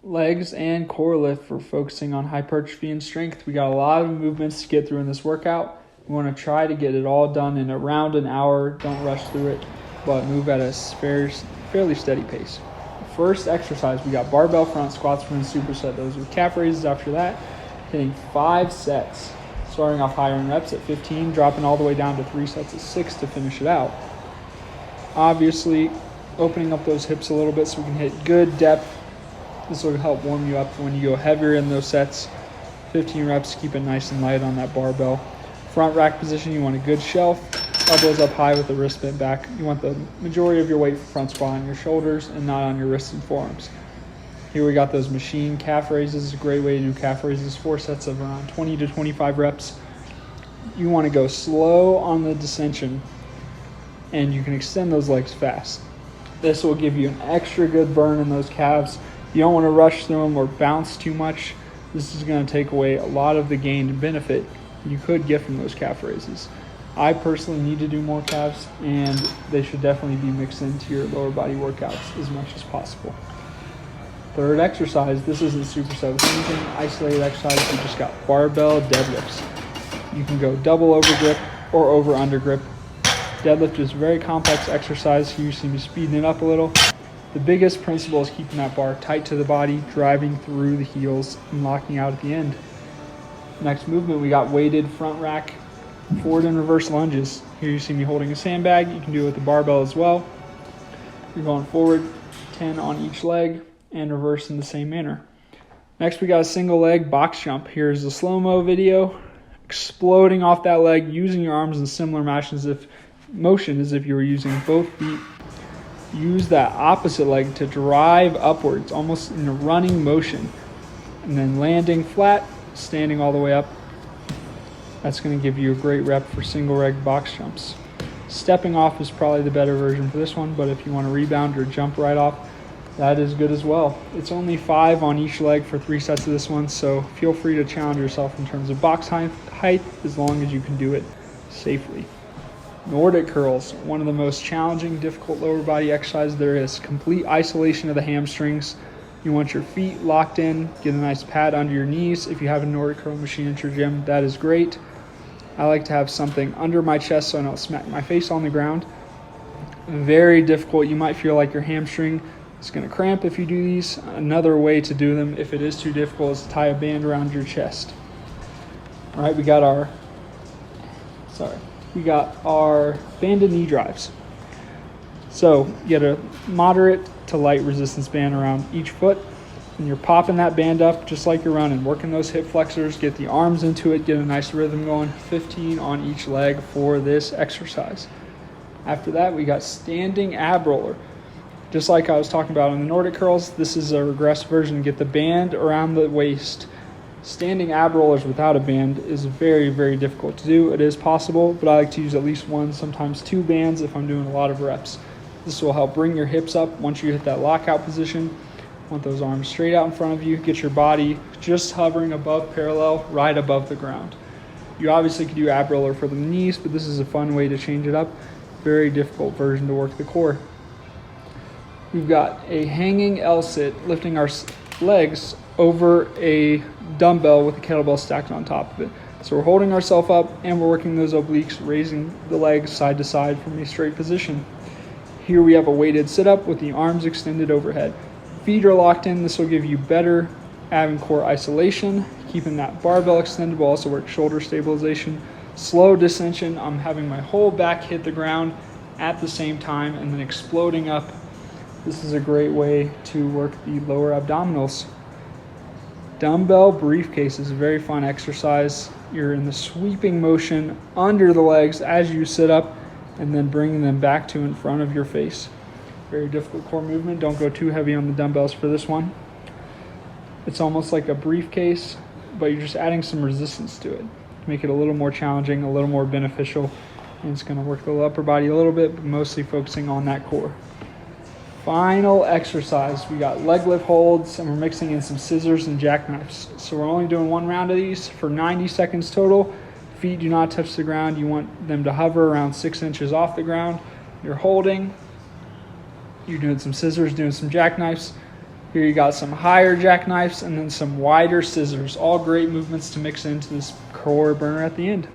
Legs and core lift for focusing on hypertrophy and strength. We got a lot of movements to get through in this workout. We want to try to get it all done in around an hour. Don't rush through it, but move at a fairly steady pace. First exercise, we got barbell front squats. We're going to superset those with calf raises after that. Hitting 5 sets, starting off higher in reps at 15, dropping all the way down to 3 sets at 6 to finish it out. Obviously, opening up those hips a little bit so we can hit good depth. This will help warm you up for when you go heavier in those sets. 15 reps, keep it nice and light on that barbell. Front rack position, you want a good shelf. Elbows up high with the wrist bent back. You want the majority of your weight for front squat on your shoulders and not on your wrists and forearms. Here we got those machine calf raises. A great way to do calf raises. 4 sets of around 20 to 25 reps. You want to go slow on the descension, and you can extend those legs fast. This will give you an extra good burn in those calves. You don't want to rush through them or bounce too much. This is going to take away a lot of the gain and benefit you could get from those calf raises. I personally need to do more calves, and they should definitely be mixed into your lower body workouts as much as possible. Third exercise, this isn't superset with anything. Isolated exercise, we just got barbell deadlifts. You can go double over grip or over under grip. Deadlift is a very complex exercise. Here you see me speeding it up a little. The biggest principle is keeping that bar tight to the body, driving through the heels, and locking out at the end. Next movement, we got weighted front rack, forward and reverse lunges. Here you see me holding a sandbag. You can do it with the barbell as well. You're going forward, 10 on each leg, and reverse in the same manner. Next, we got a single leg box jump. Here's the slow-mo video. Exploding off that leg, using your arms in similar motion as if you were using both feet. Use that opposite leg to drive upwards, almost in a running motion. And then landing flat, standing all the way up. That's going to give you a great rep for single leg box jumps. Stepping off is probably the better version for this one, but if you want to rebound or jump right off, that is good as well. It's only 5 on each leg for 3 sets of this one, so feel free to challenge yourself in terms of box height as long as you can do it safely. Nordic curls, one of the most challenging, difficult lower body exercises there is. Complete isolation of the hamstrings. You want your feet locked in, get a nice pad under your knees. If you have a Nordic curl machine at your gym, that is great. I like to have something under my chest so I don't smack my face on the ground. Very difficult. You might feel like your hamstring is going to cramp if you do these. Another way to do them, if it is too difficult, is to tie a band around your chest. All right, we got our banded knee drives. So you get a moderate to light resistance band around each foot, and you're popping that band up just like you're running, working those hip flexors, get the arms into it, get a nice rhythm going. 15 on each leg for this exercise. After that, we got standing ab roller. Just like I was talking about in the Nordic curls, this is a regressed version. Get the band around the waist. Standing ab rollers without a band is very, very difficult to do. It is possible, but I like to use at least 1, sometimes 2 bands if I'm doing a lot of reps. This will help bring your hips up once you hit that lockout position. Want those arms straight out in front of you. Get your body just hovering above parallel, right above the ground. You obviously could do ab roller for the knees, but this is a fun way to change it up. Very difficult version to work the core. We've got a hanging L-sit, lifting our legs over a dumbbell with a kettlebell stacked on top of it. So we're holding ourselves up and we're working those obliques, raising the legs side to side from a straight position. Here we have a weighted sit-up with the arms extended overhead. Feet are locked in. This will give you better ab and core isolation. Keeping that barbell extended will also work shoulder stabilization. Slow descension. I'm having my whole back hit the ground at the same time and then exploding up. This is a great way to work the lower abdominals. Dumbbell briefcase is a very fun exercise. You're in the sweeping motion under the legs as you sit up and then bringing them back to in front of your face. Very difficult core movement. Don't go too heavy on the dumbbells for this one. It's almost like a briefcase, but you're just adding some resistance to it to make it a little more challenging, a little more beneficial, and it's going to work the upper body a little bit, but mostly focusing on that core. Final exercise, we got leg lift holds, and we're mixing in some scissors and jackknives. So we're only doing 1 round of these for 90 seconds total. Feet do not touch the ground. You want them to hover around 6 inches off the ground. You're holding. You're doing some scissors, doing some jackknives. Here you got some higher jackknives and then some wider scissors. All great movements to mix into this core burner at the end.